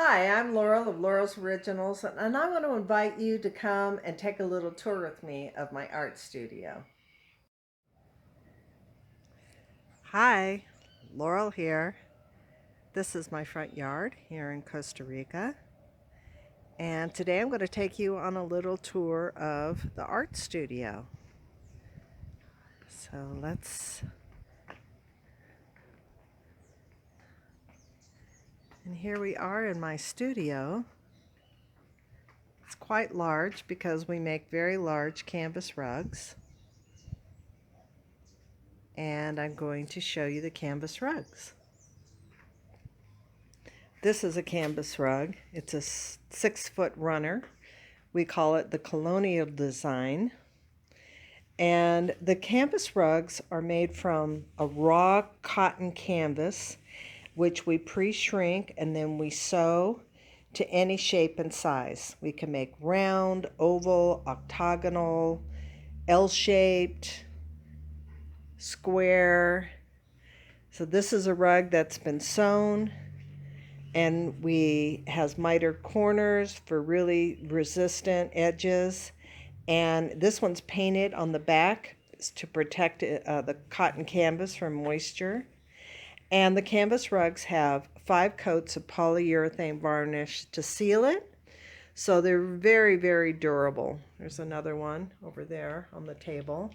Hi, I'm Laurel of Laurels Originals, and I want to invite you to come and take a little tour with me of my art studio. Hi, Laurel here. This is my front yard here in Costa Rica, and today I'm going to take you on a little tour of the art studio. So and here we are in my studio. It's quite large because we make very large canvas rugs. And I'm going to show you the canvas rugs. This is a canvas rug. It's a 6-foot runner. We call it the colonial design. And the canvas rugs are made from a raw cotton canvas, which we pre-shrink and then we sew to any shape and size. We can make round, oval, octagonal, L-shaped, square. So this is a rug that's been sewn, and we has mitered corners for really resistant edges, and this one's painted on the back to protect the cotton canvas from moisture. And the canvas rugs have 5 coats of polyurethane varnish to seal it, so they're very, very durable. There's another one over there on the table.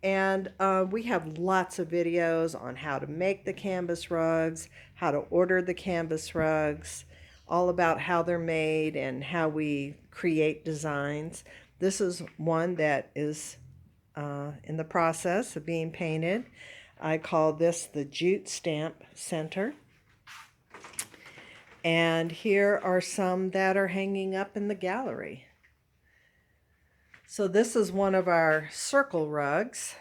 And we have lots of videos on how to make the canvas rugs, how to order the canvas rugs, all about how they're made and how we create designs. This is one that is in the process of being painted. I call this the Jute Stamp Center. And here are some that are hanging up in the gallery. So this is one of our circle rugs.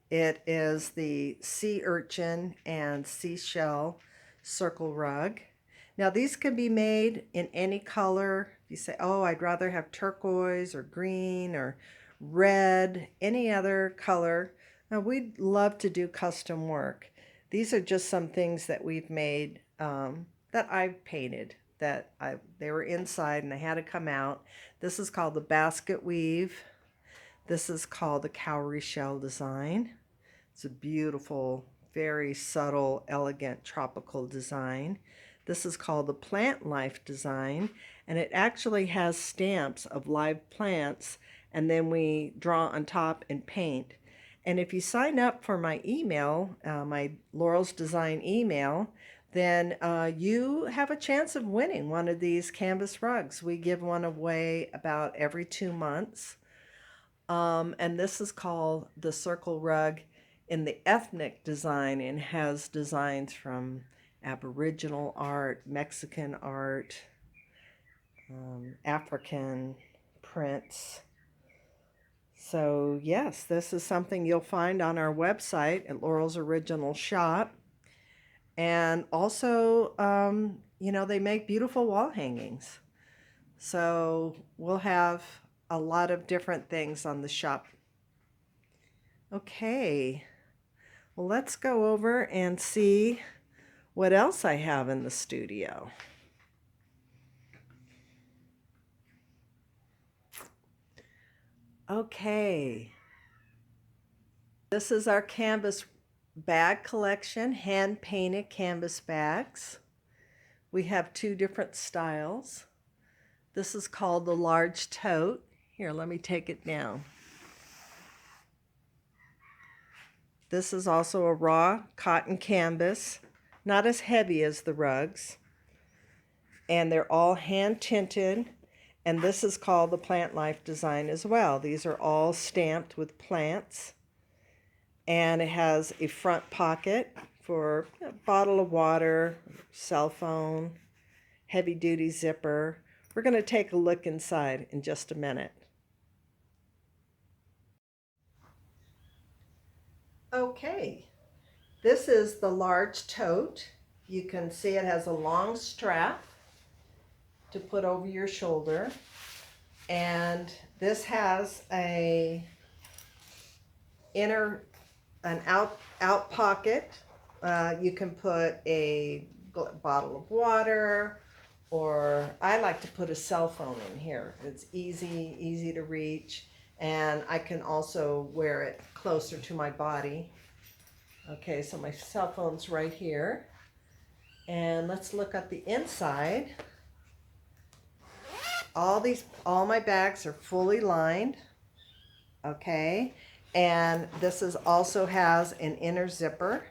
It is the sea urchin and seashell circle rug. Now these can be made in any color. If you say, oh, I'd rather have turquoise or green or red, any other color. Now we'd love to do custom work. These are just some things that we've made that I've painted. They were inside and they had to come out. This is called the basket weave. This is called the cowrie shell design. It's a beautiful, very subtle, elegant, tropical design. This is called the plant life design, and it actually has stamps of live plants, and then we draw on top and paint. And if you sign up for my email, my Laurel's Design email, then you have a chance of winning one of these canvas rugs. We give one away about every 2 months. And this is called the circle rug in the ethnic design, and has designs from Aboriginal art, Mexican art, African prints. So yes, this is something you'll find on our website at Laurel's Original Shop. And also, they make beautiful wall hangings. So we'll have a lot of different things on the shop. Okay, well, let's go over and see what else I have in the studio. Okay, this is our canvas bag collection, hand-painted canvas bags. We have 2 different styles. This is called the large tote. Here, let me take it down. This is also a raw cotton canvas, not as heavy as the rugs. And they're all hand tinted. And this is called the plant life design as well. These are all stamped with plants. And it has a front pocket for a bottle of water, cell phone, heavy duty zipper. We're going to take a look inside in just a minute. Okay, this is the large tote. You can see it has a long strap to put over your shoulder, and this has an out pocket. You can put a bottle of water or I like to put a cell phone in here. It's easy to reach, and I can also wear it closer to my body. Okay, so my cell phone's right here. And let's look at the inside. All my bags are fully lined. Okay, and this is also has an inner zipper,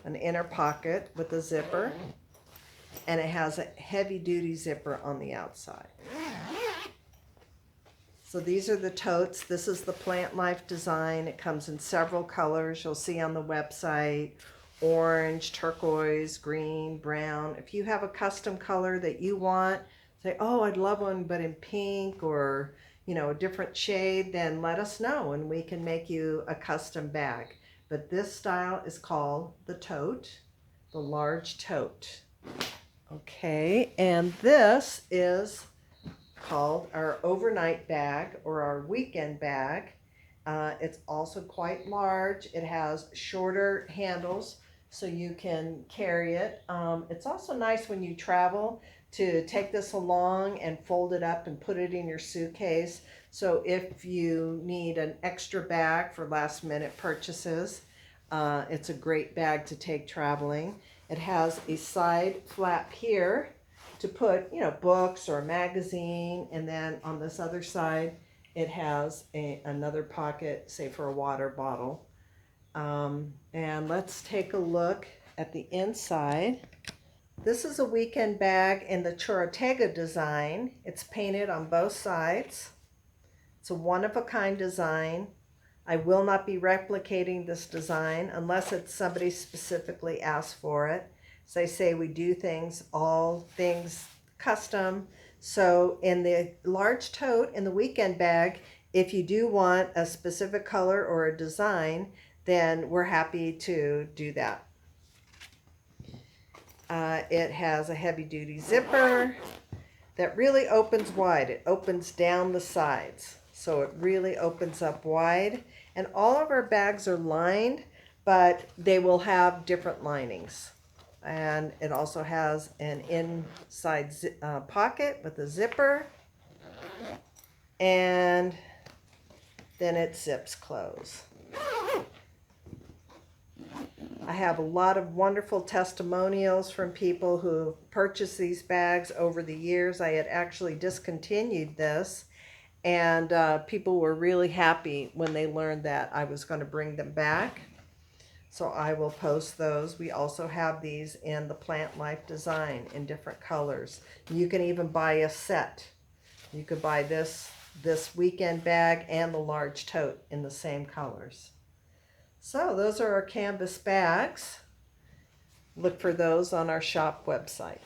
an inner pocket with a zipper, and it has a heavy duty zipper on the outside. So these are the totes. This is the Plant Life design. It comes in several colors. You'll see on the website: orange, turquoise, green, brown. If you have a custom color that you want, say, oh, I'd love one but in pink, or a different shade, then let us know and we can make you a custom bag. But this style is called the tote, the large tote. Okay, and this is called our overnight bag or our weekend bag. It's also quite large. It has shorter handles so you can carry it. It's also nice when you travel to take this along and fold it up and put it in your suitcase. So if you need an extra bag for last minute purchases, it's a great bag to take traveling. It has a side flap here to put, books or a magazine, and then on this other side, it has another pocket, say for a water bottle. And let's take a look at the inside. This is a weekend bag in the Chorotega design. It's painted on both sides. It's a one-of-a-kind design. I will not be replicating this design unless it's somebody specifically asked for it. As I say, we do all things custom. So in the large tote, in the weekend bag, if you do want a specific color or a design, then we're happy to do that. It has a heavy duty zipper that really opens wide. It opens down the sides. So it really opens up wide. And all of our bags are lined, but they will have different linings. And it also has an inside pocket with a zipper. And then it zips close. I have a lot of wonderful testimonials from people who purchased these bags over the years. I had actually discontinued this, and people were really happy when they learned that I was going to bring them back. So I will post those. We also have these in the Plant Life design in different colors. You can even buy a set. You could buy this weekend bag and the large tote in the same colors. So those are our canvas bags. Look for those on our shop website.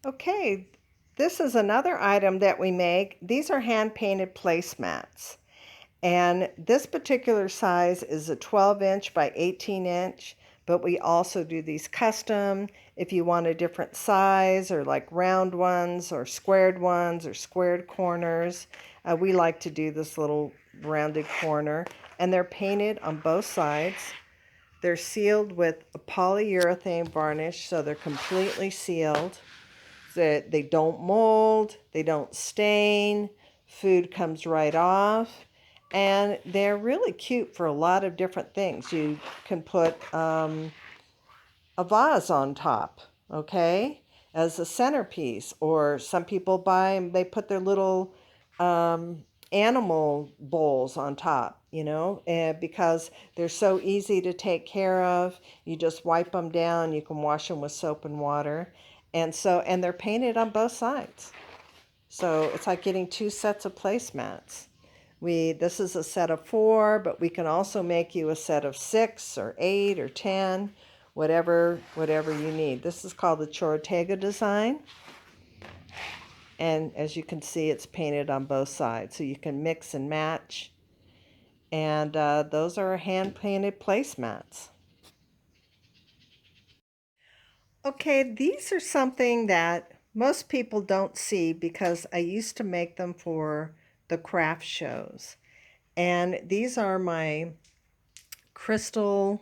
Okay, this is another item that we make. These are hand-painted placemats. And this particular size is a 12-inch by 18-inch, but we also do these custom. If you want a different size, or like round ones or squared corners, we like to do this little rounded corner. And they're painted on both sides. They're sealed with a polyurethane varnish, so they're completely sealed. They don't mold, they don't stain, food comes right off, and they're really cute for a lot of different things. You can put a vase on top, okay, as a centerpiece, or some people they put their little animal bowls on top, because they're so easy to take care of. You just wipe them down, you can wash them with soap and water. And they're painted on both sides. So it's like getting two sets of placemats. This is a set of 4, but we can also make you a set of 6 or 8 or 10, whatever you need. This is called the Chorotega design. And as you can see, it's painted on both sides, so you can mix and match. And those are hand-painted placemats. Okay, these are something that most people don't see because I used to make them for the craft shows. And these are my crystal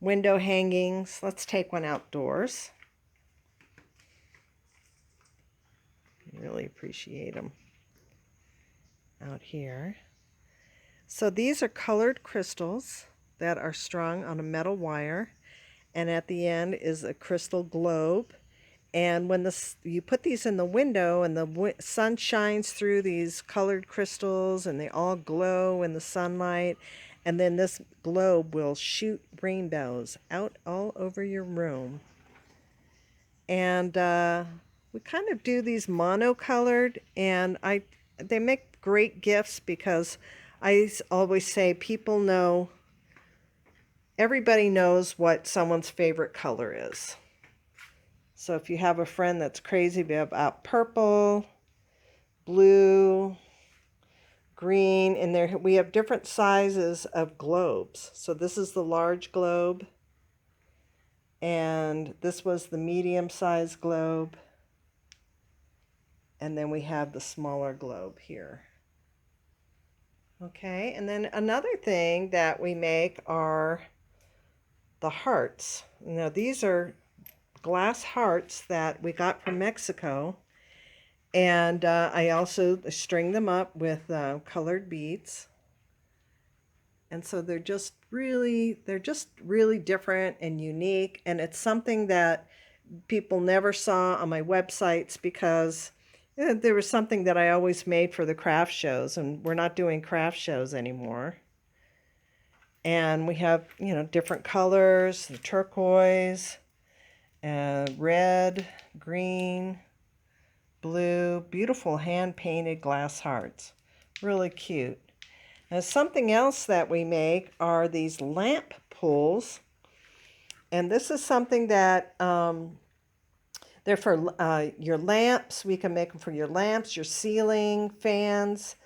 window hangings. Let's take one outdoors. Really appreciate them out here. So these are colored crystals that are strung on a metal wire, and at the end is a crystal globe. And when you put these in the window and the sun shines through these colored crystals and they all glow in the sunlight, and then this globe will shoot rainbows out all over your room. And we kind of do these monocolored, and they make great gifts because I always say everybody knows what someone's favorite color is. So if you have a friend that's crazy about purple, blue, green, and there we have different sizes of globes. So this is the large globe, and this was the medium-sized globe, and then we have the smaller globe here. Okay, and then another thing that we make are the hearts. Now these are glass hearts that we got from Mexico, and I also string them up with colored beads, and so they're just really different and unique, and it's something that people never saw on my websites because there was something that I always made for the craft shows, and we're not doing craft shows anymore. And we have, different colors, the turquoise, red, green, blue, beautiful hand-painted glass hearts. Really cute. Now, something else that we make are these lamp pulls. And this is something that they're for your lamps. We can make them for your lamps, your ceiling fans.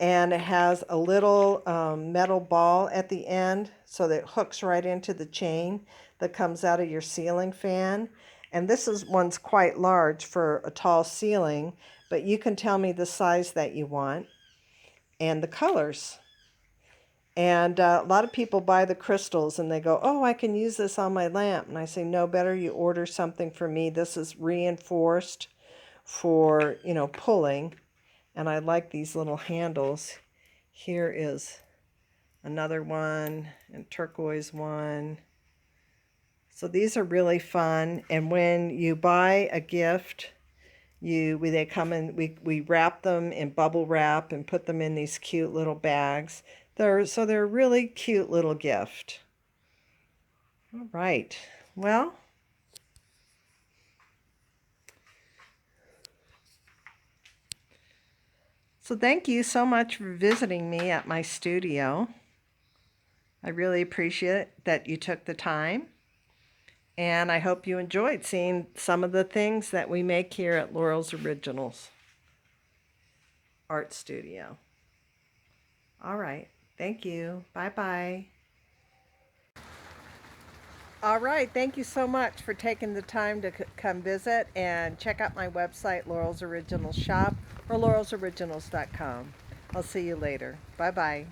And it has a little metal ball at the end so that it hooks right into the chain that comes out of your ceiling fan. And one's quite large for a tall ceiling, but you can tell me the size that you want and the colors. And a lot of people buy the crystals and they go, oh, I can use this on my lamp. And I say, no, better you order something for me. This is reinforced for, pulling. And I like these little handles. Here is another one, and turquoise one. So these are really fun. And when you buy a gift, they come in, we wrap them in bubble wrap and put them in these cute little bags. They're a really cute little gift. All right. Well, so thank you so much for visiting me at my studio. I really appreciate that you took the time. And I hope you enjoyed seeing some of the things that we make here at Laurel's Originals Art Studio. All right. Thank you. Bye-bye. All right. Thank you so much for taking the time to come visit and check out my website, Laurel's Originals Shop, or laurelsoriginals.com. I'll see you later. Bye-bye.